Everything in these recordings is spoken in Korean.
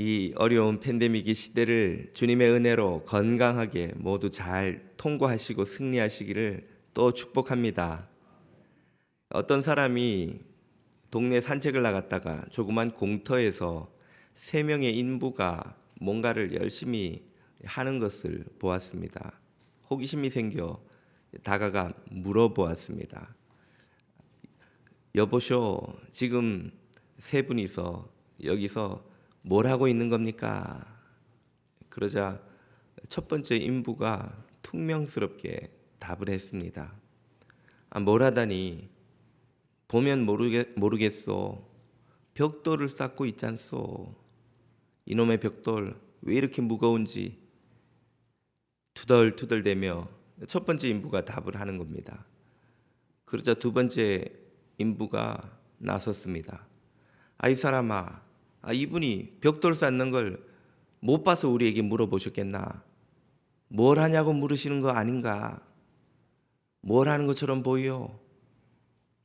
이 어려운 팬데믹의 시대를 주님의 은혜로 건강하게 모두 잘 통과하시고 승리하시기를 또 축복합니다. 어떤 사람이 동네 산책을 나갔다가 조그만 공터에서 3명의 인부가 뭔가를 열심히 하는 것을 보았습니다. 호기심이 생겨 다가가 물어보았습니다. 여보쇼, 지금 3분이서 여기서 뭘 하고 있는 겁니까? 그러자 첫 번째 인부가 퉁명스럽게 답을 했습니다. 뭘 하다니, 보면 모르겠소. 벽돌을 쌓고 있잖소. 이놈의 벽돌 왜 이렇게 무거운지 투덜투덜대며 첫 번째 인부가 답을 하는 겁니다. 그러자 두 번째 인부가 나섰습니다. 이 사람아, 이분이 벽돌 쌓는 걸 못 봐서 우리에게 물어보셨겠나? 뭘 하냐고 물으시는 거 아닌가? 뭘 하는 것처럼 보여?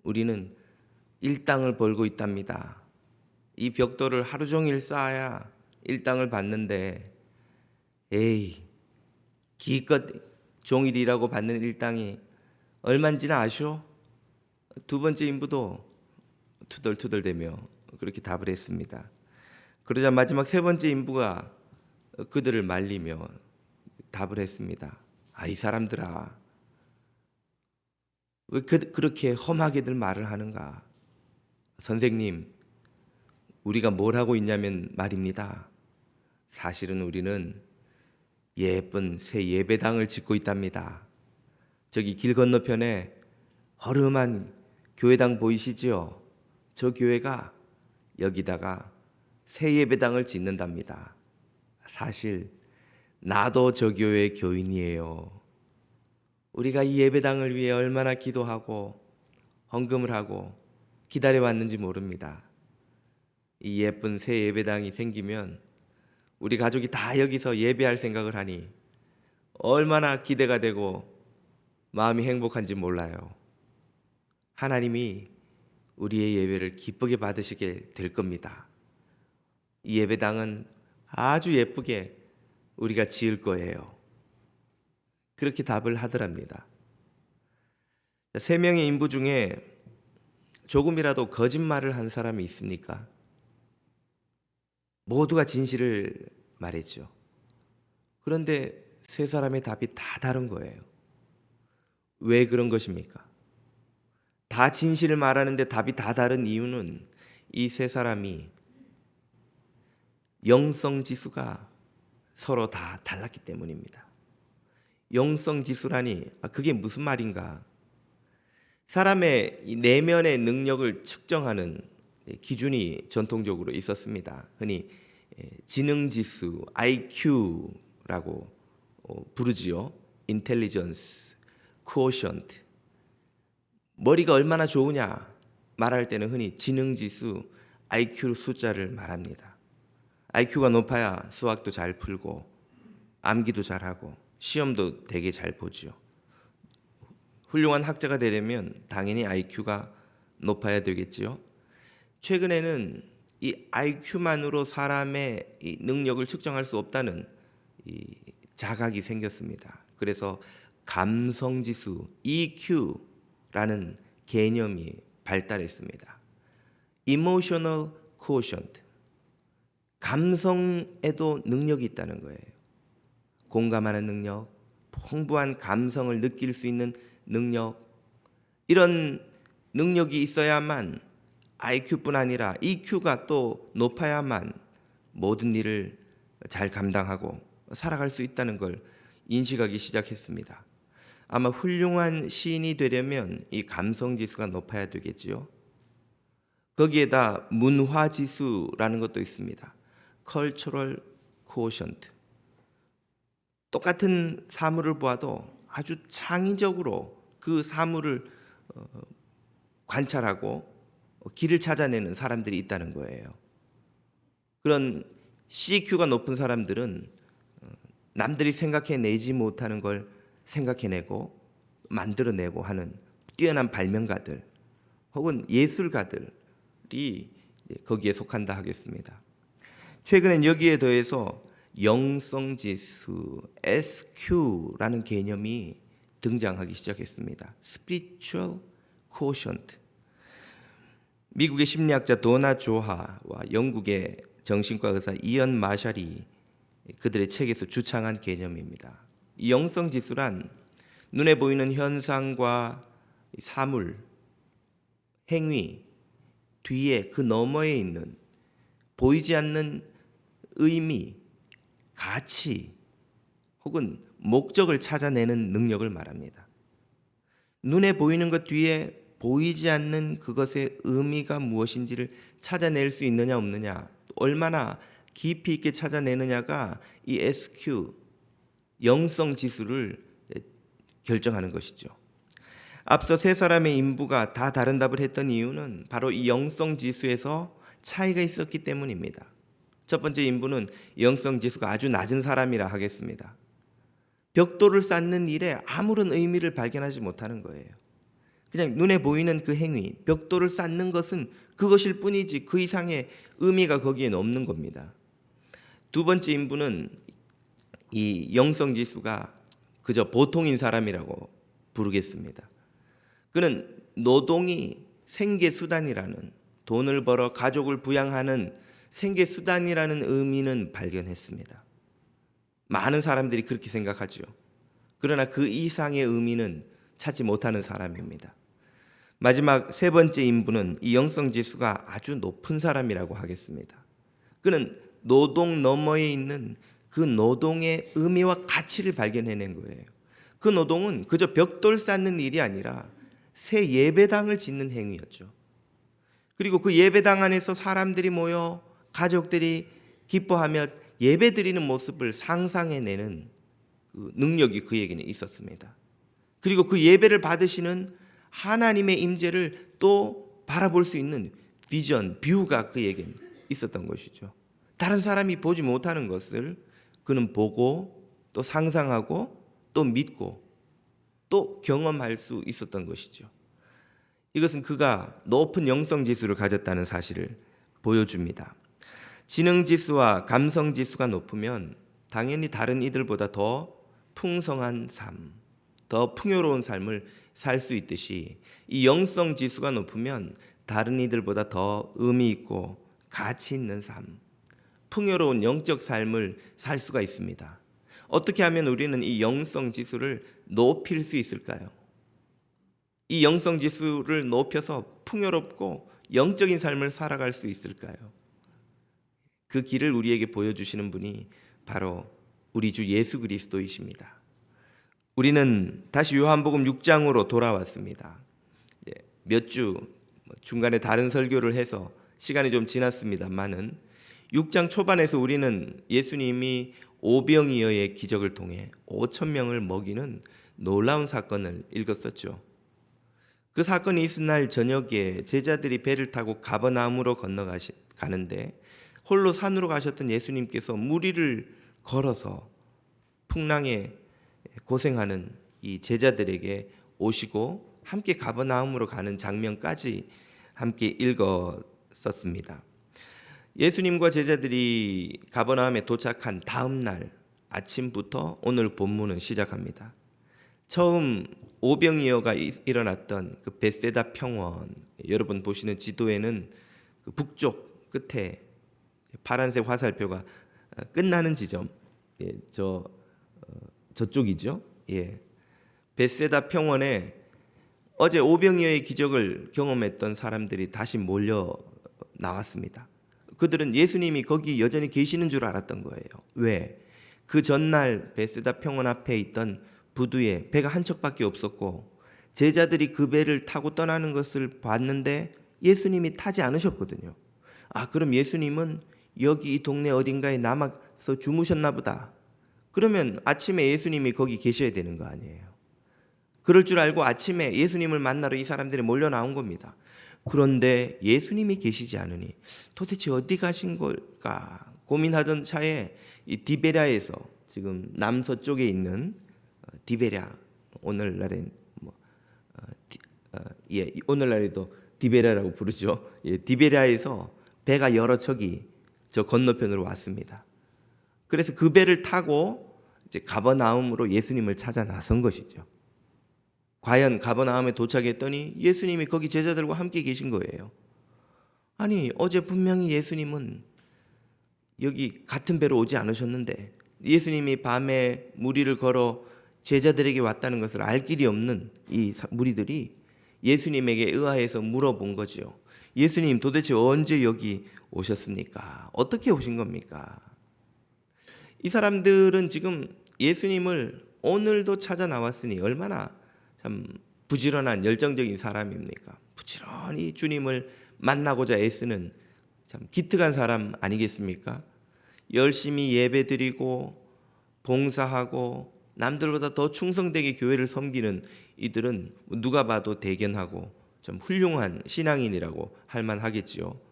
우리는 일당을 벌고 있답니다. 이 벽돌을 하루 종일 쌓아야 일당을 받는데, 에이, 기껏 종일 일하고 받는 일당이 얼마인지는 아쇼? 두 번째 인부도 투덜투덜대며 그렇게 답을 했습니다. 그러자 마지막 세 번째 인부가 그들을 말리며 답을 했습니다. 이 사람들아, 왜 그렇게 험하게들 말을 하는가? 선생님, 우리가 뭘 하고 있냐면 말입니다. 사실은 우리는 예쁜 새 예배당을 짓고 있답니다. 저기 길 건너편에 허름한 교회당 보이시죠? 저 교회가 여기다가 새 예배당을 짓는답니다. 사실 나도 저 교회 교인이에요. 우리가 이 예배당을 위해 얼마나 기도하고 헌금을 하고 기다려왔는지 모릅니다. 이 예쁜 새 예배당이 생기면 우리 가족이 다 여기서 예배할 생각을 하니 얼마나 기대가 되고 마음이 행복한지 몰라요. 하나님이 우리의 예배를 기쁘게 받으시게 될 겁니다. 이 예배당은 아주 예쁘게 우리가 지을 거예요. 그렇게 답을 하더랍니다. 3명의 인부 중에 조금이라도 거짓말을 한 사람이 있습니까? 모두가 진실을 말했죠. 그런데 3사람의 답이 다 다른 거예요. 왜 그런 것입니까? 다 진실을 말하는데 답이 다 다른 이유는 이 3사람이 영성 지수가 서로 다 달랐기 때문입니다. 영성 지수라니 그게 무슨 말인가? 사람의 이 내면의 능력을 측정하는 기준이 전통적으로 있었습니다. 흔히 지능 지수, IQ라고 부르지요. 인텔리전스, quotient. 머리가 얼마나 좋으냐 말할 때는 흔히 지능 지수, IQ 숫자를 말합니다. IQ가 높아야 수학도 잘 풀고 암기도 잘하고 시험도 되게 잘 보죠. 훌륭한 학자가 되려면 당연히 IQ가 높아야 되겠지요. 최근에는 이 IQ만으로 사람의 이 능력을 측정할 수 없다는 이 자각이 생겼습니다. 그래서 감성지수 EQ라는 개념이 발달했습니다. Emotional quotient. 감성에도 능력이 있다는 거예요. 공감하는 능력, 풍부한 감성을 느낄 수 있는 능력, 이런 능력이 있어야만 IQ뿐 아니라 EQ가 또 높아야만 모든 일을 잘 감당하고 살아갈 수 있다는 걸 인식하기 시작했습니다. 아마 훌륭한 시인이 되려면 이 감성지수가 높아야 되겠지요. 거기에다 문화지수라는 것도 있습니다. Cultural quotient. 똑같은 사물을 보아도 아주 창의적으로 그 사물을 관찰하고 길을 찾아내는 사람들이 있다는 거예요. 그런 CQ가 높은 사람들은 남들이 생각해내지 못하는 걸 생각해내고 만들어내고 하는 뛰어난 발명가들 혹은 예술가들이 거기에 속한다 하겠습니다. 최근엔 여기에 더해서 영성지수 SQ라는 개념이 등장하기 시작했습니다. Spiritual Quotient. 미국의 심리학자 도나 조하와 영국의 정신과 의사 이언 마샬이 그들의 책에서 주창한 개념입니다. 이 영성지수란 눈에 보이는 현상과 사물, 행위 뒤에 그 너머에 있는 보이지 않는 의미, 가치 혹은 목적을 찾아내는 능력을 말합니다. 눈에 보이는 것 뒤에 보이지 않는 그것의 의미가 무엇인지를 찾아낼 수 있느냐 없느냐, 얼마나 깊이 있게 찾아내느냐가 이 SQ, 영성 지수를 결정하는 것이죠. 앞서 세 사람의 인부가 다 다른 답을 했던 이유는 바로 이 영성 지수에서 차이가 있었기 때문입니다. 첫 번째 인부는 영성 지수가 아주 낮은 사람이라 하겠습니다. 벽돌을 쌓는 일에 아무런 의미를 발견하지 못하는 거예요. 그냥 눈에 보이는 그 행위, 벽돌을 쌓는 것은 그것일 뿐이지 그 이상의 의미가 거기엔 없는 겁니다. 두 번째 인부는 이 영성 지수가 그저 보통인 사람이라고 부르겠습니다. 그는 노동이 생계수단이라는, 돈을 벌어 가족을 부양하는 생계수단이라는 의미는 발견했습니다. 많은 사람들이 그렇게 생각하죠. 그러나 그 이상의 의미는 찾지 못하는 사람입니다. 마지막 세 번째 인부는 이 영성지수가 아주 높은 사람이라고 하겠습니다. 그는 노동 너머에 있는 그 노동의 의미와 가치를 발견해낸 거예요. 그 노동은 그저 벽돌 쌓는 일이 아니라 새 예배당을 짓는 행위였죠. 그리고 그 예배당 안에서 사람들이 모여 가족들이 기뻐하며 예배드리는 모습을 상상해내는 그 능력이 그에게는 있었습니다. 그리고 그 예배를 받으시는 하나님의 임재를 또 바라볼 수 있는 비전, 뷰가 그에게는 있었던 것이죠. 다른 사람이 보지 못하는 것을 그는 보고 또 상상하고 또 믿고 또 경험할 수 있었던 것이죠. 이것은 그가 높은 영성지수를 가졌다는 사실을 보여줍니다. 지능지수와 감성지수가 높으면 당연히 다른 이들보다 더 풍성한 삶, 더 풍요로운 삶을 살 수 있듯이 이 영성지수가 높으면 다른 이들보다 더 의미 있고 가치 있는 삶, 풍요로운 영적 삶을 살 수가 있습니다. 어떻게 하면 우리는 이 영성지수를 높일 수 있을까요? 이 영성지수를 높여서 풍요롭고 영적인 삶을 살아갈 수 있을까요? 그 길을 우리에게 보여주시는 분이 바로 우리 주 예수 그리스도이십니다. 우리는 다시 요한복음 6장으로 돌아왔습니다. 몇 주 중간에 다른 설교를 해서 시간이 좀 지났습니다만은 6장 초반에서 우리는 예수님이 오병이어의 기적을 통해 5천 명을 먹이는 놀라운 사건을 읽었었죠. 그 사건이 있은 날 저녁에 제자들이 배를 타고 가버나움으로 건너가는데 홀로 산으로 가셨던 예수님께서 무리를 걸어서 풍랑에 고생하는 이 제자들에게 오시고 함께 가버나움으로 가는 장면까지 함께 읽었었습니다. 예수님과 제자들이 가버나움에 도착한 다음 날 아침부터 오늘 본문은 시작합니다. 처음 오병이어가 일어났던 그 벳세다 평원, 여러분 보시는 지도에는 그 북쪽 끝에 파란색 화살표가 끝나는 지점, 저쪽이죠. 벳세다 평원에 어제 오병이어의 기적을 경험했던 사람들이 다시 몰려 나왔습니다. 그들은 예수님이 거기 여전히 계시는 줄 알았던 거예요. 왜? 그 전날 벳세다 평원 앞에 있던 부두에 배가 한 척밖에 없었고 제자들이 그 배를 타고 떠나는 것을 봤는데 예수님이 타지 않으셨거든요. 그럼 예수님은 여기 이 동네 어딘가에 남아서 주무셨나 보다. 그러면 아침에 예수님이 거기 계셔야 되는 거 아니에요. 그럴 줄 알고 아침에 예수님을 만나러 이 사람들이 몰려 나온 겁니다. 그런데 예수님이 계시지 않으니 도대체 어디 가신 걸까 고민하던 차에 이 디베랴에서, 지금 남서쪽에 있는 디베랴, 오늘날엔 오늘날에도 디베랴라고 부르죠. 디베랴에서 배가 여러 척이 저 건너편으로 왔습니다. 그래서 그 배를 타고 이제 가버나움으로 예수님을 찾아 나선 것이죠. 과연 가버나움에 도착했더니 예수님이 거기 제자들과 함께 계신 거예요. 아니, 어제 분명히 예수님은 여기 같은 배로 오지 않으셨는데 예수님이 밤에 무리를 걸어 제자들에게 왔다는 것을 알 길이 없는 이 무리들이 예수님에게 의아해서 물어본 거죠. 예수님, 도대체 언제 여기 오셨습니까? 어떻게 오신 겁니까? 이 사람들은 지금 예수님을 오늘도 찾아 나왔으니 얼마나 참 부지런한 열정적인 사람입니까? 부지런히 주님을 만나고자 애쓰는 참 기특한 사람 아니겠습니까? 열심히 예배드리고 봉사하고 남들보다 더 충성되게 교회를 섬기는 이들은 누가 봐도 대견하고 좀 훌륭한 신앙인이라고 할 만하겠지요.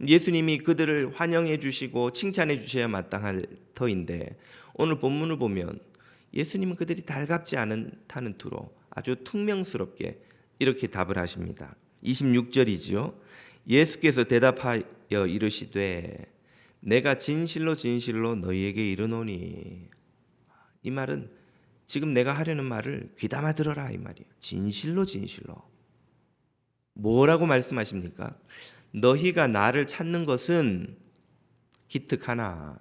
예수님이 그들을 환영해 주시고 칭찬해 주셔야 마땅할 터인데 오늘 본문을 보면 예수님은 그들이 달갑지 않다는 투로 아주 퉁명스럽게 이렇게 답을 하십니다. 26절이지요. 예수께서 대답하여 이르시되 내가 진실로 진실로 너희에게 이르노니. 이 말은 지금 내가 하려는 말을 귀담아 들어라 이 말이에요. 진실로 진실로. 뭐라고 말씀하십니까? 너희가 나를 찾는 것은 기특하나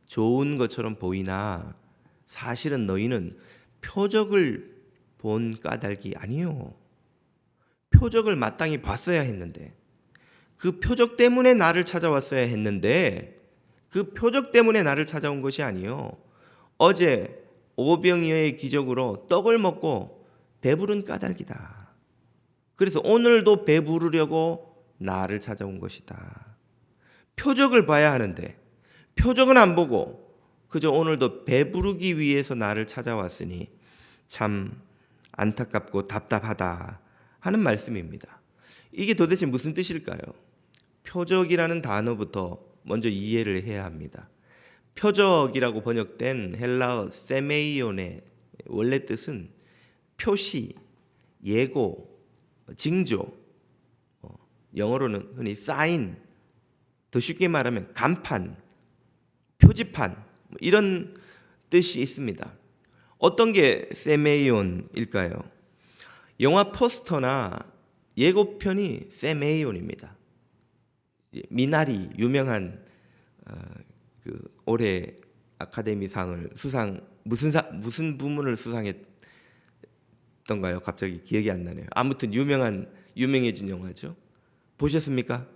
좋은 것처럼 보이나 사실은 너희는 표적을 본 까닭이 아니요. 표적을 마땅히 봤어야 했는데 그 표적 때문에 나를 찾아왔어야 했는데 그 표적 때문에 나를 찾아온 것이 아니요. 어제 오병이어의 기적으로 떡을 먹고 배부른 까닭이다. 그래서 오늘도 배부르려고 나를 찾아온 것이다. 표적을 봐야 하는데 표적은 안 보고 그저 오늘도 배부르기 위해서 나를 찾아왔으니 참 안타깝고 답답하다 하는 말씀입니다. 이게 도대체 무슨 뜻일까요? 표적이라는 단어부터 먼저 이해를 해야 합니다. 표적이라고 번역된 헬라어 세메이온의 원래 뜻은 표시, 예고, 징조, 영어로는 흔히 사인, 더 쉽게 말하면 간판, 표지판 이런 뜻이 있습니다. 어떤 게 세메이온일까요? 영화 포스터나 예고편이 세메이온입니다. 미나리 유명한 그 올해 아카데미상을 수상 무슨 부문을 수상했던가요? 갑자기 기억이 안 나네요. 아무튼 유명해진 영화죠. 보셨습니까?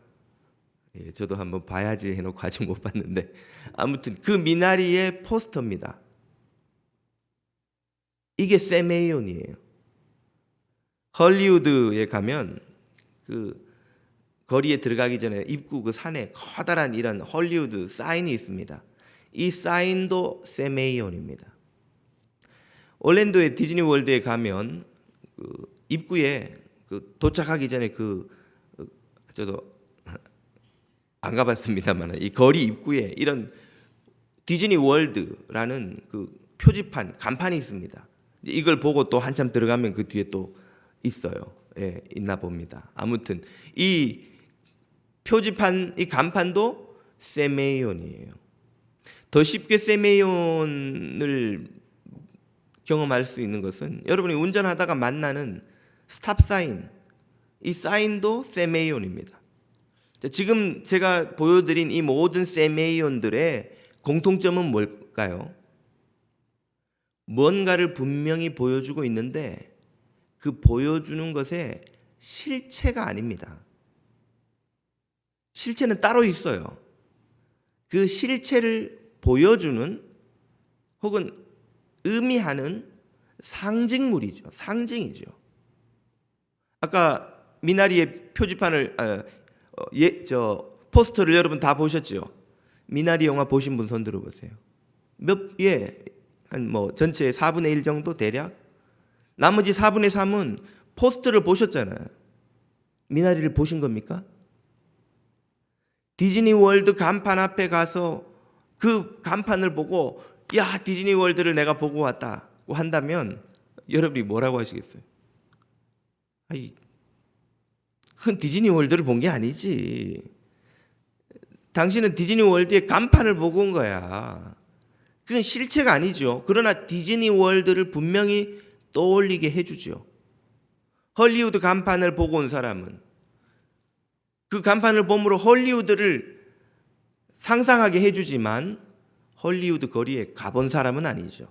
예, 저도 한번 봐야지 해놓고 아직 못 봤는데 아무튼 그 미나리의 포스터입니다. 이게 세메이온이에요. 헐리우드에 가면 그 거리에 들어가기 전에 입구 그 산에 커다란 이런 헐리우드 사인이 있습니다. 이 사인도 세메이온입니다. 올랜도의 디즈니 월드에 가면 그 입구에 그 도착하기 전에 저도 안 가봤습니다만 이 거리 입구에 이런 디즈니 월드라는 그 표지판 간판이 있습니다. 이걸 보고 또 한참 들어가면 그 뒤에 또 있어요. 예, 있나 봅니다. 아무튼 이 표지판, 이 간판도 세메이온이에요. 더 쉽게 세메이온을 경험할 수 있는 것은 여러분이 운전하다가 만나는 스탑 사인, 이 사인도 세메이온입니다. 지금 제가 보여드린 이 모든 세메이온들의 공통점은 뭘까요? 뭔가를 분명히 보여주고 있는데 그 보여주는 것의 실체가 아닙니다. 실체는 따로 있어요. 그 실체를 보여주는 혹은 의미하는 상징물이죠. 상징이죠. 아까 미나리의 표지판을 포스터를 여러분 다 보셨죠? 미나리 영화 보신 분 손 들어보세요. 한 전체 4분의 1 정도 대략. 나머지 4분의 3은 포스터를 보셨잖아요. 미나리를 보신 겁니까? 디즈니 월드 간판 앞에 가서 그 간판을 보고 야, 디즈니 월드를 내가 보고 왔다고 한다면 여러분이 뭐라고 하시겠어요? 아이, 큰 디즈니 월드를 본 게 아니지. 당신은 디즈니 월드의 간판을 보고 온 거야. 그건 실체가 아니죠. 그러나 디즈니 월드를 분명히 떠올리게 해주죠. 헐리우드 간판을 보고 온 사람은 그 간판을 보므로 헐리우드를 상상하게 해주지만 헐리우드 거리에 가본 사람은 아니죠.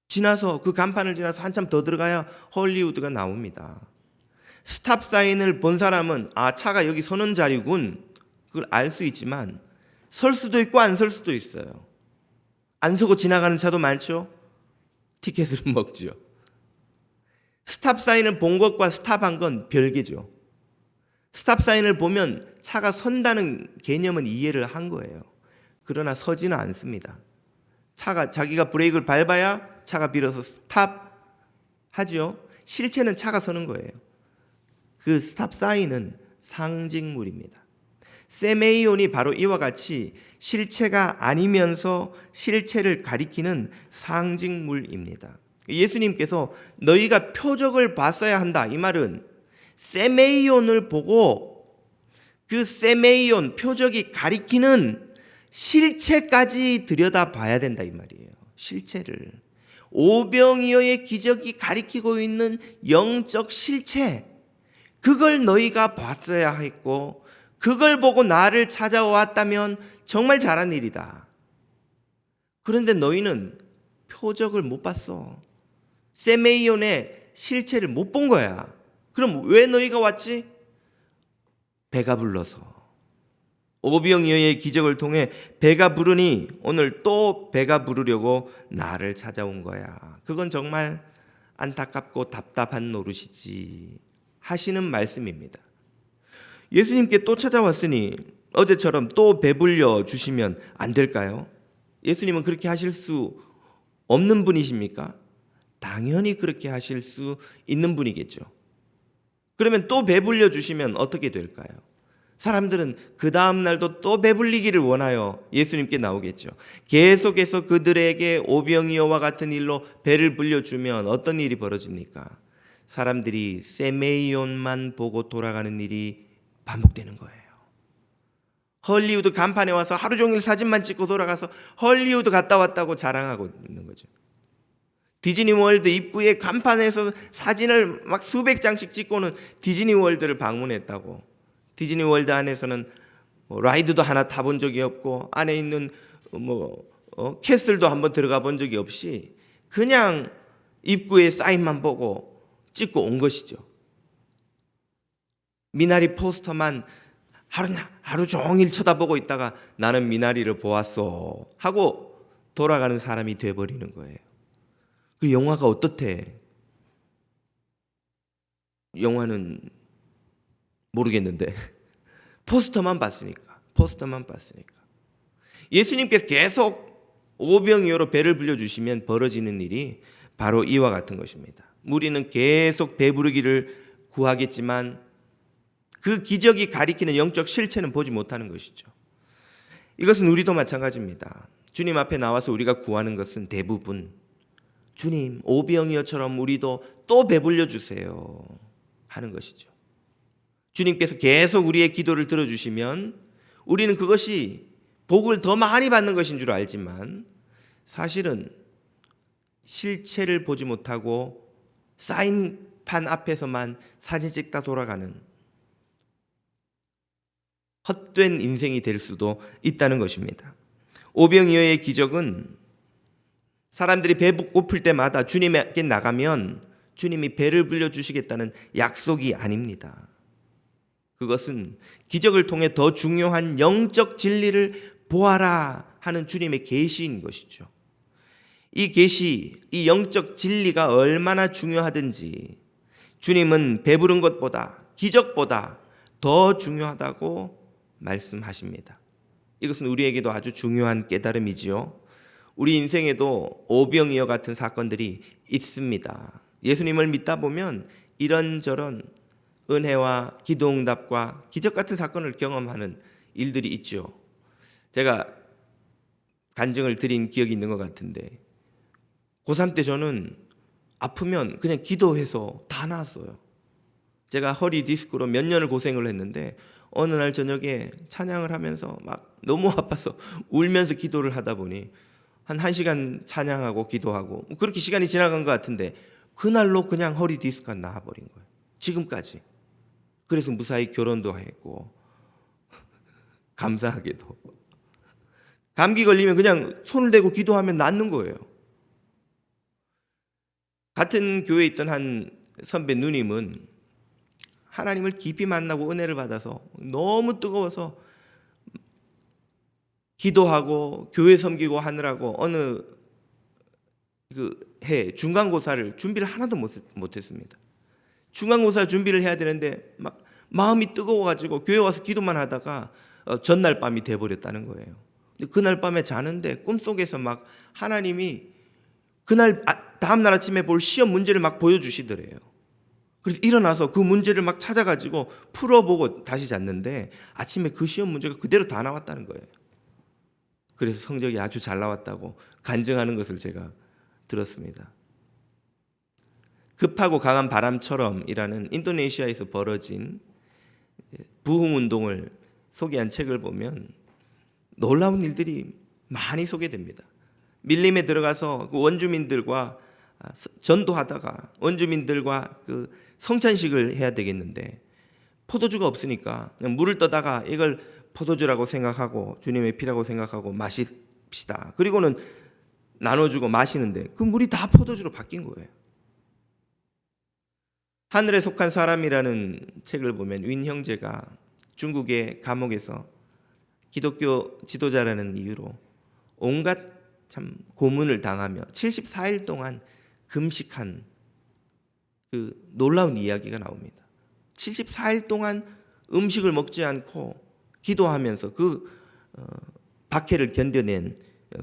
지나서 그 간판을 지나서 한참 더 들어가야 헐리우드가 나옵니다. 스탑 사인을 본 사람은 차가 여기 서는 자리군, 그걸 알 수 있지만 설 수도 있고 안 설 수도 있어요. 안 서고 지나가는 차도 많죠. 티켓을 먹죠. 스탑 사인을 본 것과 스탑한 건 별개죠. 스탑 사인을 보면 차가 선다는 개념은 이해를 한 거예요. 그러나 서지는 않습니다. 차가 자기가 브레이크를 밟아야 차가 비로소 스탑하죠. 실체는 차가 서는 거예요. 그 스탑 사인은 상징물입니다. 세메이온이 바로 이와 같이 실체가 아니면서 실체를 가리키는 상징물입니다. 예수님께서 너희가 표적을 봤어야 한다, 이 말은 세메이온을 보고 그 세메이온 표적이 가리키는 실체까지 들여다봐야 된다, 이 말이에요. 실체를, 오병이어의 기적이 가리키고 있는 영적 실체, 그걸 너희가 봤어야 했고 그걸 보고 나를 찾아왔다면 정말 잘한 일이다. 그런데 너희는 표적을 못 봤어. 세메이온의 실체를 못 본 거야. 그럼 왜 너희가 왔지? 배가 불러서. 오병이어의 기적을 통해 배가 부르니 오늘 또 배가 부르려고 나를 찾아온 거야. 그건 정말 안타깝고 답답한 노릇이지 하시는 말씀입니다. 예수님께 또 찾아왔으니 어제처럼 또 배불려 주시면 안 될까요? 예수님은 그렇게 하실 수 없는 분이십니까? 당연히 그렇게 하실 수 있는 분이겠죠. 그러면 또 배불려 주시면 어떻게 될까요? 사람들은 그 다음 날도 또 배불리기를 원하여 예수님께 나오겠죠. 계속해서 그들에게 오병이어와 같은 일로 배를 불려주면 어떤 일이 벌어집니까? 사람들이 세메이온만 보고 돌아가는 일이 반복되는 거예요. 헐리우드 간판에 와서 하루 종일 사진만 찍고 돌아가서 헐리우드 갔다 왔다고 자랑하고 있는 거죠. 디즈니 월드 입구에 간판에서 사진을 막 수백 장씩 찍고는 디즈니 월드를 방문했다고. 디즈니 월드 안에서는 라이드도 하나 타본 적이 없고 안에 있는 캐슬도 한번 들어가 본 적이 없이 그냥 입구에 사인만 보고 찍고 온 것이죠. 미나리 포스터만 하루 종일 쳐다보고 있다가 나는 미나리를 보았어 하고 돌아가는 사람이 돼버리는 거예요. 그 영화가 어떻대? 영화는 모르겠는데 포스터만 봤으니까. 예수님께서 계속 오병이어로 배를 불려주시면 벌어지는 일이 바로 이와 같은 것입니다. 우리는 계속 배부르기를 구하겠지만 그 기적이 가리키는 영적 실체는 보지 못하는 것이죠. 이것은 우리도 마찬가지입니다. 주님 앞에 나와서 우리가 구하는 것은 대부분 주님, 오병이어처럼 우리도 또 배불려 주세요 하는 것이죠. 주님께서 계속 우리의 기도를 들어주시면 우리는 그것이 복을 더 많이 받는 것인 줄 알지만 사실은 실체를 보지 못하고 사인판 앞에서만 사진 찍다 돌아가는 헛된 인생이 될 수도 있다는 것입니다. 오병이어의 기적은 사람들이 배 고플 때마다 주님에게 나가면 주님이 배를 불려주시겠다는 약속이 아닙니다. 그것은 기적을 통해 더 중요한 영적 진리를 보아라 하는 주님의 계시인 것이죠. 이 계시, 이 영적 진리가 얼마나 중요하든지 주님은 배부른 것보다 기적보다 더 중요하다고 말씀하십니다. 이것은 우리에게도 아주 중요한 깨달음이지요. 우리 인생에도 오병이어 같은 사건들이 있습니다. 예수님을 믿다 보면 이런저런 은혜와 기도응답과 기적 같은 사건을 경험하는 일들이 있죠. 제가 간증을 드린 기억이 있는 것 같은데 고3 때 저는 아프면 그냥 기도해서 다 나았어요. 제가 허리 디스크로 몇 년을 고생을 했는데 어느 날 저녁에 찬양을 하면서 막 너무 아파서 울면서 기도를 하다 보니 한 1시간 찬양하고 기도하고 그렇게 시간이 지나간 것 같은데 그날로 그냥 허리 디스크가 나와버린 거예요. 지금까지. 그래서 무사히 결혼도 했고 감사하게도 감기 걸리면 그냥 손을 대고 기도하면 낫는 거예요. 같은 교회에 있던 한 선배 누님은 하나님을 깊이 만나고 은혜를 받아서 너무 뜨거워서 기도하고 교회 섬기고 하느라고 어느 그 해 중간고사를 준비를 하나도 못했습니다. 중간고사 준비를 해야 되는데 막 마음이 뜨거워가지고 교회 와서 기도만 하다가 전날 밤이 돼버렸다는 거예요. 근데 그날 밤에 자는데 꿈속에서 막 하나님이 그날 다음날 아침에 볼 시험 문제를 막 보여주시더래요. 그래서 일어나서 그 문제를 막 찾아가지고 풀어보고 다시 잤는데 아침에 그 시험 문제가 그대로 다 나왔다는 거예요. 그래서 성적이 아주 잘 나왔다고 간증하는 것을 제가 들었습니다. 급하고 강한 바람처럼이라는 인도네시아에서 벌어진 부흥운동을 소개한 책을 보면 놀라운 일들이 많이 소개됩니다. 밀림에 들어가서 그 원주민들과 전도하다가 원주민들과 그 성찬식을 해야 되겠는데 포도주가 없으니까 그냥 물을 떠다가 이걸 포도주라고 생각하고 주님의 피라고 생각하고 마십시다. 그리고는 나눠주고 마시는데 그 물이 다 포도주로 바뀐 거예요. 하늘에 속한 사람이라는 책을 보면 윈 형제가 중국의 감옥에서 기독교 지도자라는 이유로 온갖 참 고문을 당하며 74일 동안 금식한 그 놀라운 이야기가 나옵니다. 74일 동안 음식을 먹지 않고 기도하면서 그 박해를 견뎌낸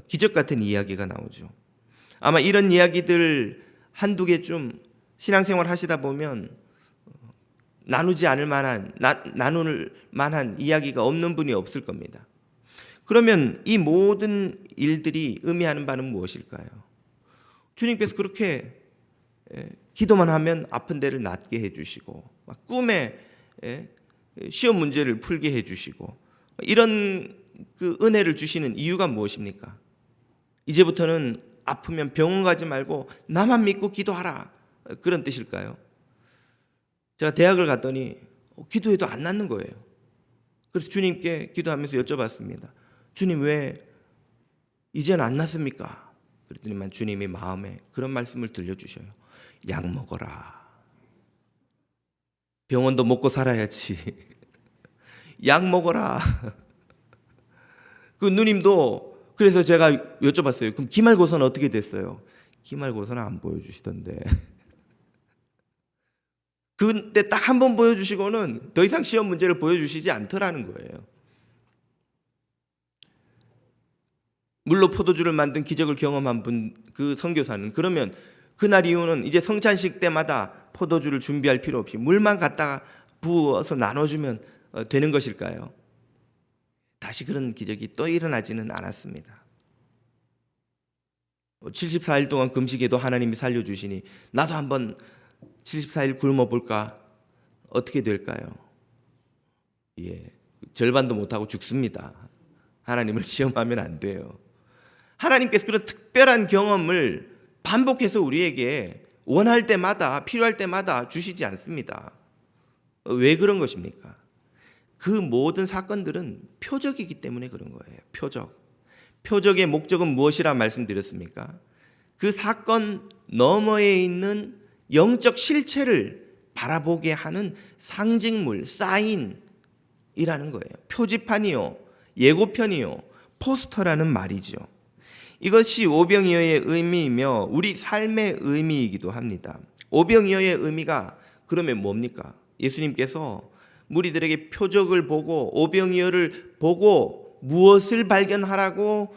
기적 같은 이야기가 나오죠. 아마 이런 이야기들 한두 개 좀 신앙생활 하시다 보면 나누지 않을 만한 나눌 만한 이야기가 없는 분이 없을 겁니다. 그러면 이 모든 일들이 의미하는 바는 무엇일까요? 주님께서 그렇게 기도만 하면 아픈 데를 낫게 해주시고 꿈에 시험 문제를 풀게 해주시고 이런 그 은혜를 주시는 이유가 무엇입니까? 이제부터는 아프면 병원 가지 말고 나만 믿고 기도하라 그런 뜻일까요? 제가 대학을 갔더니 기도해도 안 낫는 거예요. 그래서 주님께 기도하면서 여쭤봤습니다. 주님 왜 이제는 안 낫습니까? 그랬더니만 주님이 마음에 그런 말씀을 들려주셔요. 약 먹어라. 병원도 먹고 살아야지. 약 먹어라. 그 누님도 그래서 제가 여쭤봤어요. 그럼 기말고사는 어떻게 됐어요? 기말고사는 안 보여주시던데. 그때 딱 한 번 보여주시고는 더 이상 시험 문제를 보여주시지 않더라는 거예요. 물로 포도주를 만든 기적을 경험한 분, 그 선교사는 그러면 그날 이후는 이제 성찬식 때마다 포도주를 준비할 필요 없이 물만 갖다가 부어서 나눠주면 되는 것일까요? 다시 그런 기적이 또 일어나지는 않았습니다. 74일 동안 금식에도 하나님이 살려주시니 나도 한번 74일 굶어볼까? 어떻게 될까요? 절반도 못하고 죽습니다. 하나님을 시험하면 안 돼요. 하나님께서 그런 특별한 경험을 반복해서 우리에게 원할 때마다 필요할 때마다 주시지 않습니다. 왜 그런 것입니까? 그 모든 사건들은 표적이기 때문에 그런 거예요. 표적의 목적은 무엇이라 말씀드렸습니까? 그 사건 너머에 있는 영적 실체를 바라보게 하는 상징물, 사인이라는 거예요. 표지판이요, 예고편이요, 포스터라는 말이죠. 이것이 오병이어의 의미이며 우리 삶의 의미이기도 합니다. 오병이어의 의미가 그러면 뭡니까? 예수님께서 무리들에게 표적을 보고 오병이어를 보고 무엇을 발견하라고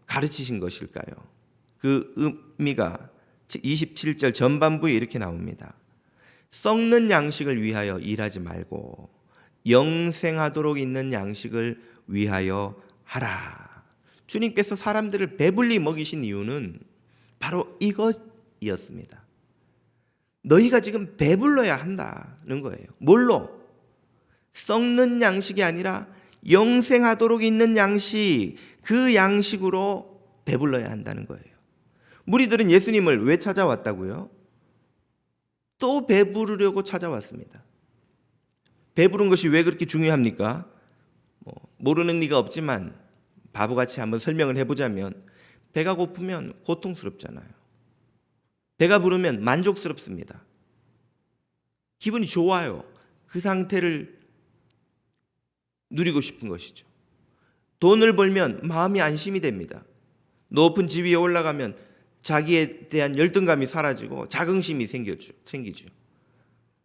가르치신 것일까요? 그 의미가 27절 전반부에 이렇게 나옵니다. 썩는 양식을 위하여 일하지 말고 영생하도록 있는 양식을 위하여 하라. 주님께서 사람들을 배불리 먹이신 이유는 바로 이것이었습니다. 너희가 지금 배불러야 한다는 거예요. 뭘로? 썩는 양식이 아니라 영생하도록 있는 양식, 그 양식으로 배불러야 한다는 거예요. 무리들은 예수님을 왜 찾아왔다고요? 또 배부르려고 찾아왔습니다. 배부른 것이 왜 그렇게 중요합니까? 모르는 리가 없지만 바보같이 한번 설명을 해보자면, 배가 고프면 고통스럽잖아요. 배가 부르면 만족스럽습니다. 기분이 좋아요. 그 상태를 누리고 싶은 것이죠. 돈을 벌면 마음이 안심이 됩니다. 높은 지위에 올라가면 자기에 대한 열등감이 사라지고 자긍심이 생기죠.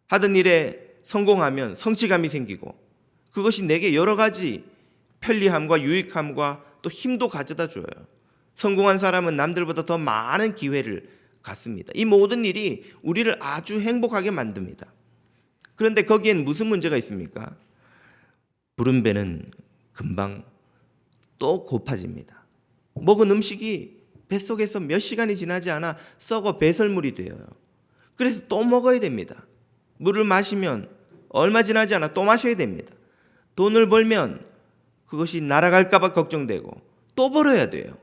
하던 일에 성공하면 성취감이 생기고, 그것이 내게 여러 가지 편리함과 유익함과 또 힘도 가져다 줘요. 성공한 사람은 남들보다 더 많은 기회를 갖습니다. 이 모든 일이 우리를 아주 행복하게 만듭니다. 그런데 거기엔 무슨 문제가 있습니까? 부른 배는 금방 또 고파집니다. 먹은 음식이 뱃속에서 몇 시간이 지나지 않아 썩어 배설물이 되어요. 그래서 또 먹어야 됩니다. 물을 마시면 얼마 지나지 않아 또 마셔야 됩니다. 돈을 벌면 그것이 날아갈까 봐 걱정되고 또 벌어야 돼요.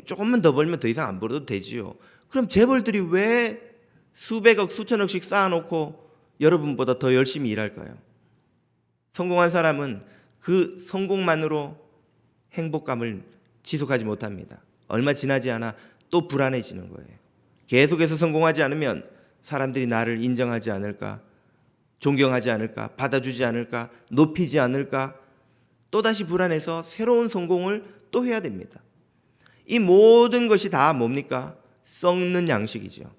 조금만 더 벌면 더 이상 안 벌어도 되지요. 그럼 재벌들이 왜 수백억 수천억씩 쌓아놓고 여러분보다 더 열심히 일할까요? 성공한 사람은 그 성공만으로 행복감을 지속하지 못합니다. 얼마 지나지 않아 또 불안해지는 거예요. 계속해서 성공하지 않으면 사람들이 나를 인정하지 않을까, 존경하지 않을까, 받아주지 않을까, 높이지 않을까, 또다시 불안해서 새로운 성공을 또 해야 됩니다. 이 모든 것이 다 뭡니까? 썩는 양식이죠.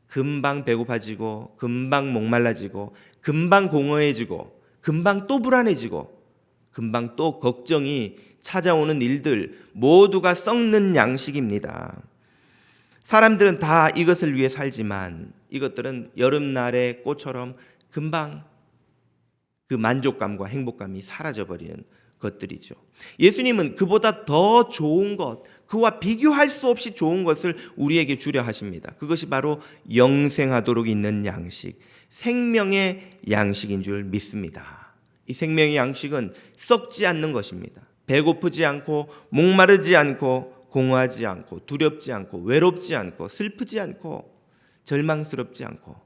금방 배고파지고, 금방 목말라지고, 금방 공허해지고, 금방 또 불안해지고, 금방 또 걱정이 찾아오는 일들, 모두가 썩는 양식입니다. 사람들은 다 이것을 위해 살지만 이것들은 여름날의 꽃처럼 금방 그 만족감과 행복감이 사라져버리는 것들이죠. 예수님은 그보다 더 좋은 것, 그와 비교할 수 없이 좋은 것을 우리에게 주려 하십니다. 그것이 바로 영생하도록 있는 양식, 생명의 양식인 줄 믿습니다. 이 생명의 양식은 썩지 않는 것입니다. 배고프지 않고, 목마르지 않고, 공허하지 않고, 두렵지 않고, 외롭지 않고, 슬프지 않고, 절망스럽지 않고,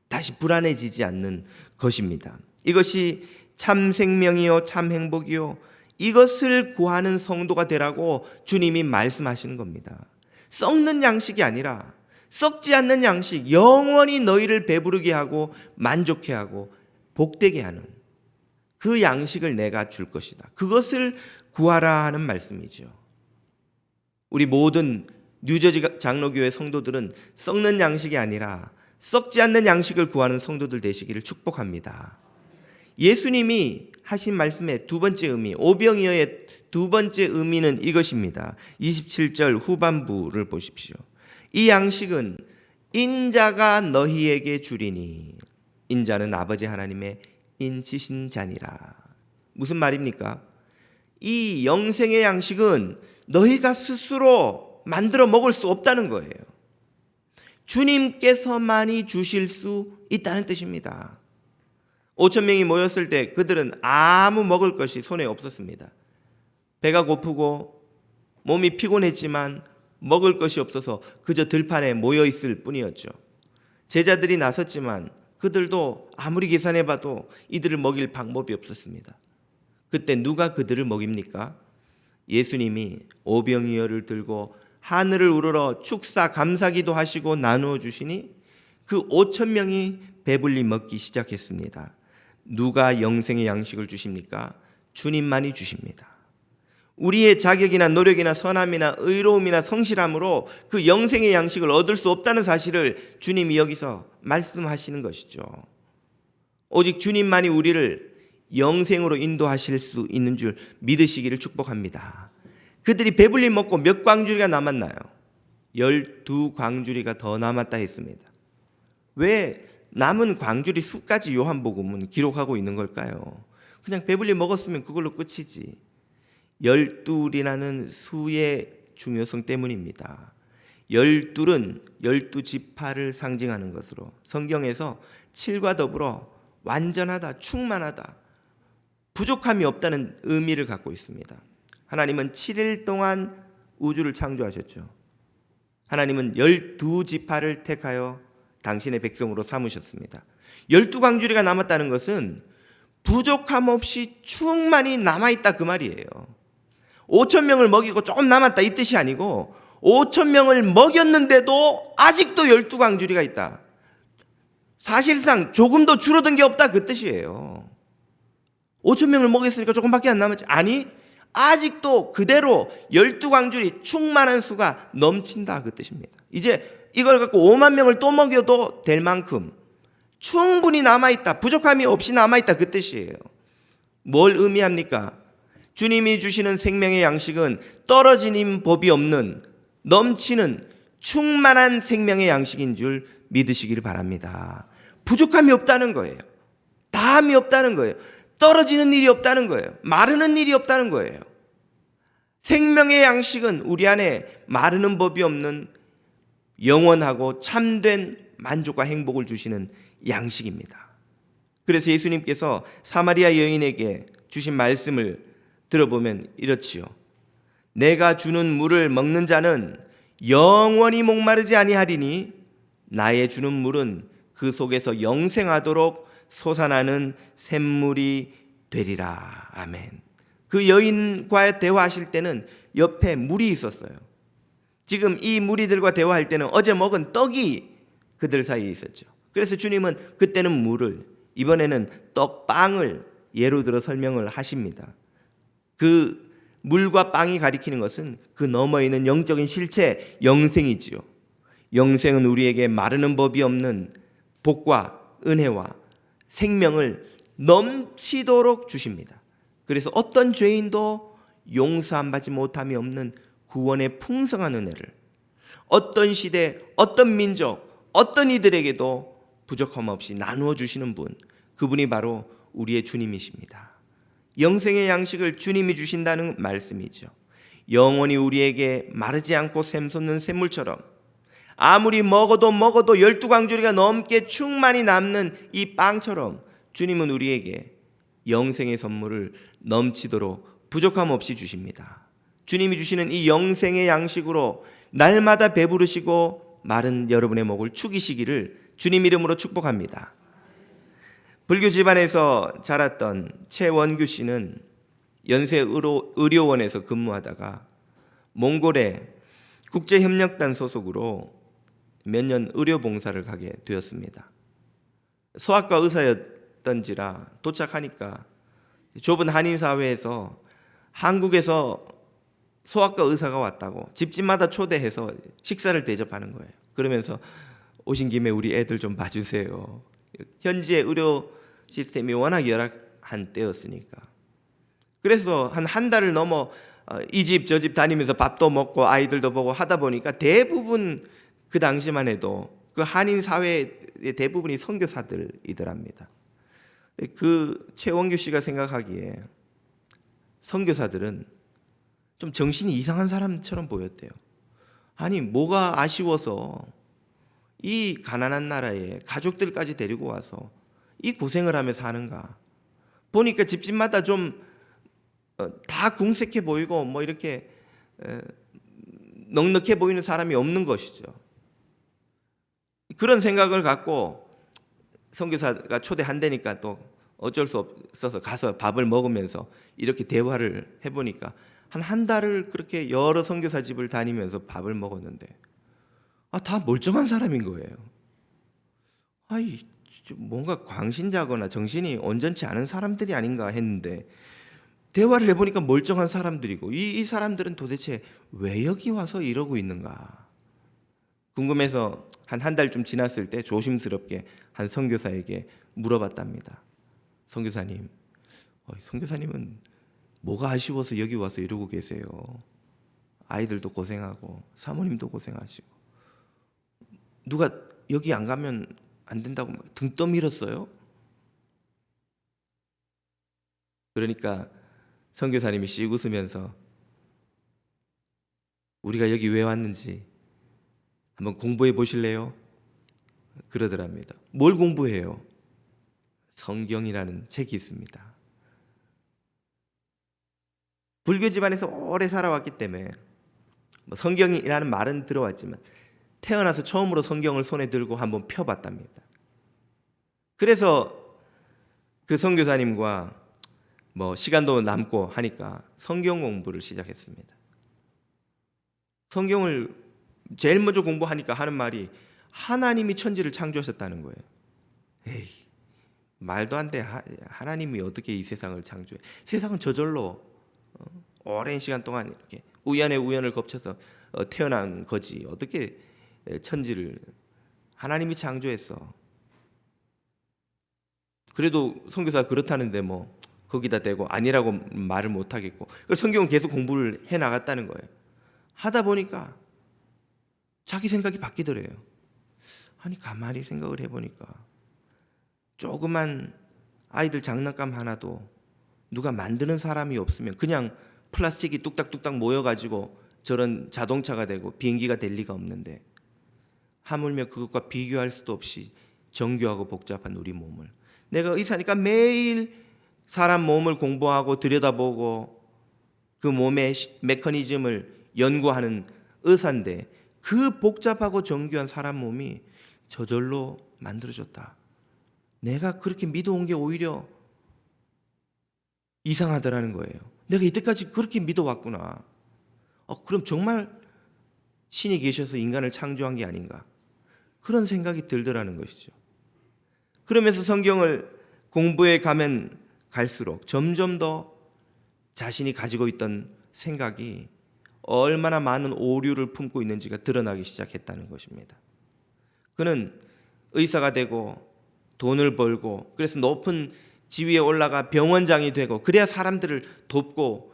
다시 불안해지지 않는 것입니다. 이것이 참 생명이요 참 행복이요, 이것을 구하는 성도가 되라고 주님이 말씀하시는 겁니다. 썩는 양식이 아니라 썩지 않는 양식, 영원히 너희를 배부르게 하고 만족해 하고 복되게 하는 그 양식을 내가 줄 것이다. 그것을 구하라 하는 말씀이죠. 우리 모든 뉴저지 장로교회 성도들은 썩는 양식이 아니라 썩지 않는 양식을 구하는 성도들 되시기를 축복합니다. 예수님이 하신 말씀의 두 번째 의미, 오병이어의 두 번째 의미는 이것입니다. 27절 후반부를 보십시오. 이 양식은 인자가 너희에게 주리니, 인자는 아버지 하나님의 인치신 자니라. 무슨 말입니까? 이 영생의 양식은 너희가 스스로 만들어 먹을 수 없다는 거예요. 주님께서만이 주실 수 있다는 뜻입니다. 5천 명이 모였을 때 그들은 아무 먹을 것이 손에 없었습니다. 배가 고프고 몸이 피곤했지만 먹을 것이 없어서 그저 들판에 모여 있을 뿐이었죠. 제자들이 나섰지만 그들도 아무리 계산해봐도 이들을 먹일 방법이 없었습니다. 그때 누가 그들을 먹입니까? 예수님이 오병이어를 들고 하늘을 우러러 축사 감사기도 하시고 나누어 주시니 그 5천 명이 배불리 먹기 시작했습니다. 누가 영생의 양식을 주십니까? 주님만이 주십니다. 우리의 자격이나 노력이나 선함이나 의로움이나 성실함으로 그 영생의 양식을 얻을 수 없다는 사실을 주님이 여기서 말씀하시는 것이죠. 오직 주님만이 우리를 영생으로 인도하실 수 있는 줄 믿으시기를 축복합니다. 그들이 배불리 먹고 몇 광주리가 남았나요? 12광주리가 더 남았다 했습니다. 왜 남은 광주리 수까지 요한복음은 기록하고 있는 걸까요? 그냥 배불리 먹었으면 그걸로 끝이지. 12이라는 수의 중요성 때문입니다. 12은 12지파를 상징하는 것으로 성경에서 7과 더불어 완전하다, 충만하다, 부족함이 없다는 의미를 갖고 있습니다. 하나님은 7일 동안 우주를 창조하셨죠. 하나님은 12지파를 택하여 당신의 백성으로 삼으셨습니다. 12광주리가 남았다는 것은 부족함 없이 충만히 남아있다 그 말이에요. 5천 명을 먹이고 조금 남았다 이 뜻이 아니고 5천 명을 먹였는데도 아직도 12광주리가 있다. 사실상 조금도 줄어든 게 없다 그 뜻이에요. 5천 명을 먹였으니까 조금밖에 안 남았지. 아니, 아직도 그대로 12광주리 충만한 수가 넘친다 그 뜻입니다. 이제 이걸 갖고 5만 명을 또 먹여도 될 만큼 충분히 남아있다, 부족함이 없이 남아있다 그 뜻이에요. 뭘 의미합니까? 주님이 주시는 생명의 양식은 떨어지는 법이 없는 넘치는 충만한 생명의 양식인 줄 믿으시기를 바랍니다. 부족함이 없다는 거예요. 다함이 없다는 거예요. 떨어지는 일이 없다는 거예요. 마르는 일이 없다는 거예요. 생명의 양식은 우리 안에 마르는 법이 없는 영원하고 참된 만족과 행복을 주시는 양식입니다. 그래서 예수님께서 사마리아 여인에게 주신 말씀을 들어보면 이렇지요. 내가 주는 물을 먹는 자는 영원히 목마르지 아니하리니 나의 주는 물은 그 속에서 영생하도록 솟아나는 샘물이 되리라. 아멘. 그 여인과 대화하실 때는 옆에 물이 있었어요. 지금 이 무리들과 대화할 때는 어제 먹은 떡이 그들 사이에 있었죠. 그래서 주님은 그때는 물을, 이번에는 떡빵을 예로 들어 설명을 하십니다. 그 물과 빵이 가리키는 것은 그 너머에 있는 영적인 실체, 영생이지요. 영생은 우리에게 마르는 법이 없는 복과 은혜와 생명을 넘치도록 주십니다. 그래서 어떤 죄인도 용서함받지 못함이 없는 구원의 풍성한 은혜를 어떤 시대, 어떤 민족, 어떤 이들에게도 부족함 없이 나누어 주시는 분, 그분이 바로 우리의 주님이십니다. 영생의 양식을 주님이 주신다는 말씀이죠. 영원히 우리에게 마르지 않고 샘솟는 샘물처럼 아무리 먹어도 12광주리가 넘게 충만히 남는 이 빵처럼 주님은 우리에게 영생의 선물을 넘치도록 부족함 없이 주십니다. 주님이 주시는 이 영생의 양식으로 날마다 배부르시고 마른 여러분의 목을 축이시기를 주님 이름으로 축복합니다. 불교 집안에서 자랐던 최원규 씨는 연세의료원에서 근무하다가 몽골의 국제협력단 소속으로 몇 년 의료봉사를 가게 되었습니다. 소아과 의사였던지라 도착하니까 좁은 한인사회에서 한국에서 소아과 의사가 왔다고 집집마다 초대해서 식사를 대접하는 거예요. 그러면서 오신 김에 우리 애들 좀 봐주세요. 현지의 의료 시스템이 워낙 열악한 때였으니까. 그래서 한 달을 넘어 이 집 저 집 다니면서 밥도 먹고 아이들도 보고 하다 보니까 대부분 그 당시만 해도 그 한인 사회의 대부분이 선교사들이더랍니다. 그 최원규 씨가 생각하기에 선교사들은 좀 정신이 이상한 사람처럼 보였대요. 아니 뭐가 아쉬워서 이 가난한 나라에 가족들까지 데리고 와서 이 고생을 하며 사는가. 보니까 집집마다 좀 다 궁색해 보이고 뭐 이렇게 넉넉해 보이는 사람이 없는 것이죠. 그런 생각을 갖고 선교사가 초대한다니까 또 어쩔 수 없어서 가서 밥을 먹으면서 이렇게 대화를 해보니까 한 달을 그렇게 여러 선교사 집을 다니면서 밥을 먹었는데 다 멀쩡한 사람인 거예요. 뭔가 광신자거나 정신이 온전치 않은 사람들이 아닌가 했는데 대화를 해보니까 멀쩡한 사람들이고 이 사람들은 도대체 왜 여기 와서 이러고 있는가 궁금해서 한 달쯤 지났을 때 조심스럽게 한 선교사에게 물어봤답니다. 선교사님, 선교사님은 뭐가 아쉬워서 여기 와서 이러고 계세요? 아이들도 고생하고 사모님도 고생하시고 누가 여기 안 가면 안 된다고 등 떠밀었어요? 그러니까 선교사님이 씩 웃으면서 우리가 여기 왜 왔는지 한번 공부해 보실래요? 그러더랍니다. 뭘 공부해요? 성경이라는 책이 있습니다. 불교 집안에서 오래 살아왔기 때문에 성경이라는 말은 들어왔지만 태어나서 처음으로 성경을 손에 들고 한번 펴봤답니다. 그래서 그 선교사님과 시간도 남고 하니까 성경 공부를 시작했습니다. 성경을 제일 먼저 공부하니까 하는 말이 하나님이 천지를 창조하셨다는 거예요. 에이, 말도 안 돼. 하나님이 어떻게 이 세상을 창조해? 세상은 저절로 오랜 시간 동안 이렇게 우연에 우연을 거쳐서 태어난 거지. 어떻게 천지를 하나님이 창조했어? 그래도 선교사가 그렇다는데 거기다 대고 아니라고 말을 못 하겠고, 그래서 성경은 계속 공부를 해 나갔다는 거예요. 하다 보니까 자기 생각이 바뀌더래요. 아니, 가만히 생각을 해보니까 조그만 아이들 장난감 하나도 누가 만드는 사람이 없으면 그냥 플라스틱이 뚝딱뚝딱 모여가지고 저런 자동차가 되고 비행기가 될 리가 없는데, 하물며 그것과 비교할 수도 없이 정교하고 복잡한 우리 몸을, 내가 의사니까 매일 사람 몸을 공부하고 들여다보고 그 몸의 메커니즘을 연구하는 의사인데, 그 복잡하고 정교한 사람 몸이 저절로 만들어졌다. 내가 그렇게 믿어온 게 오히려 이상하더라는 거예요. 내가 이때까지 그렇게 믿어왔구나. 그럼 정말 신이 계셔서 인간을 창조한 게 아닌가, 그런 생각이 들더라는 것이죠. 그러면서 성경을 공부해 가면 갈수록 점점 더 자신이 가지고 있던 생각이 얼마나 많은 오류를 품고 있는지가 드러나기 시작했다는 것입니다. 그는 의사가 되고 돈을 벌고, 그래서 높은 지위에 올라가 병원장이 되고, 그래야 사람들을 돕고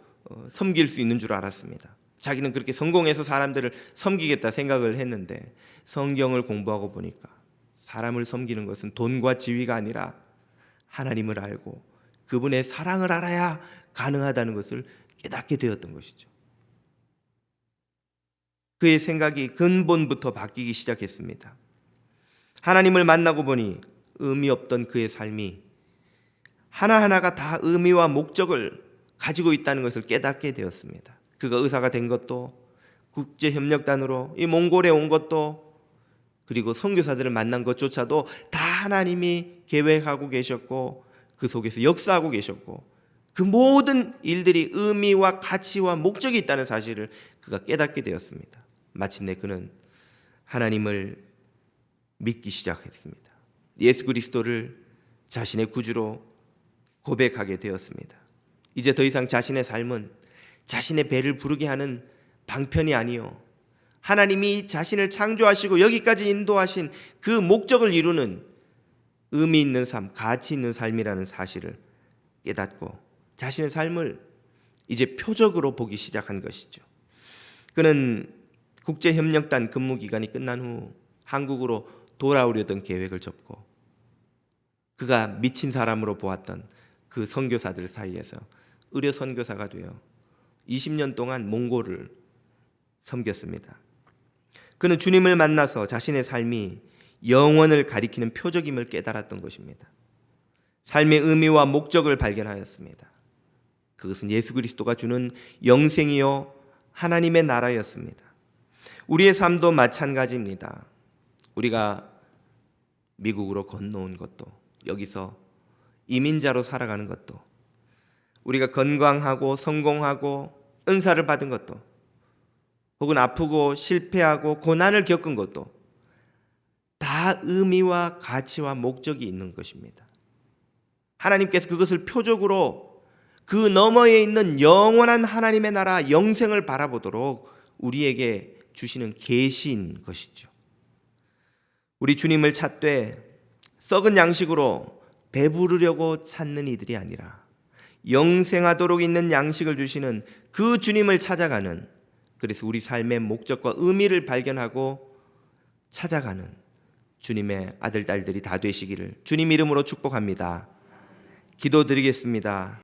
섬길 수 있는 줄 알았습니다. 자기는 그렇게 성공해서 사람들을 섬기겠다 생각을 했는데, 성경을 공부하고 보니까 사람을 섬기는 것은 돈과 지위가 아니라 하나님을 알고 그분의 사랑을 알아야 가능하다는 것을 깨닫게 되었던 것이죠. 그의 생각이 근본부터 바뀌기 시작했습니다. 하나님을 만나고 보니 의미 없던 그의 삶이 하나하나가 다 의미와 목적을 가지고 있다는 것을 깨닫게 되었습니다. 그가 의사가 된 것도, 국제협력단으로 이 몽골에 온 것도, 그리고 선교사들을 만난 것조차도 다 하나님이 계획하고 계셨고 그 속에서 역사하고 계셨고, 그 모든 일들이 의미와 가치와 목적이 있다는 사실을 그가 깨닫게 되었습니다. 마침내 그는 하나님을 믿기 시작했습니다. 예수 그리스도를 자신의 구주로 고백하게 되었습니다. 이제 더 이상 자신의 삶은 자신의 배를 부르게 하는 방편이 아니요, 하나님이 자신을 창조하시고 여기까지 인도하신 그 목적을 이루는 의미 있는 삶, 가치 있는 삶이라는 사실을 깨닫고 자신의 삶을 이제 표적으로 보기 시작한 것이죠. 그는 국제협력단 근무 기간이 끝난 후 한국으로 돌아오려던 계획을 접고, 그가 미친 사람으로 보았던 그 선교사들 사이에서 의료 선교사가 되어 20년 동안 몽골을 섬겼습니다. 그는 주님을 만나서 자신의 삶이 영원을 가리키는 표적임을 깨달았던 것입니다. 삶의 의미와 목적을 발견하였습니다. 그것은 예수 그리스도가 주는 영생이요 하나님의 나라였습니다. 우리의 삶도 마찬가지입니다. 우리가 미국으로 건너온 것도, 여기서 이민자로 살아가는 것도, 우리가 건강하고 성공하고 은사를 받은 것도, 혹은 아프고 실패하고 고난을 겪은 것도 다 의미와 가치와 목적이 있는 것입니다. 하나님께서 그것을 표적으로 그 너머에 있는 영원한 하나님의 나라 영생을 바라보도록 우리에게 주시는 계시인 것이죠. 우리 주님을 찾되 썩은 양식으로 배부르려고 찾는 이들이 아니라 영생하도록 있는 양식을 주시는 그 주님을 찾아가는, 그래서 우리 삶의 목적과 의미를 발견하고 찾아가는 주님의 아들, 딸들이 다 되시기를 주님 이름으로 축복합니다. 기도드리겠습니다.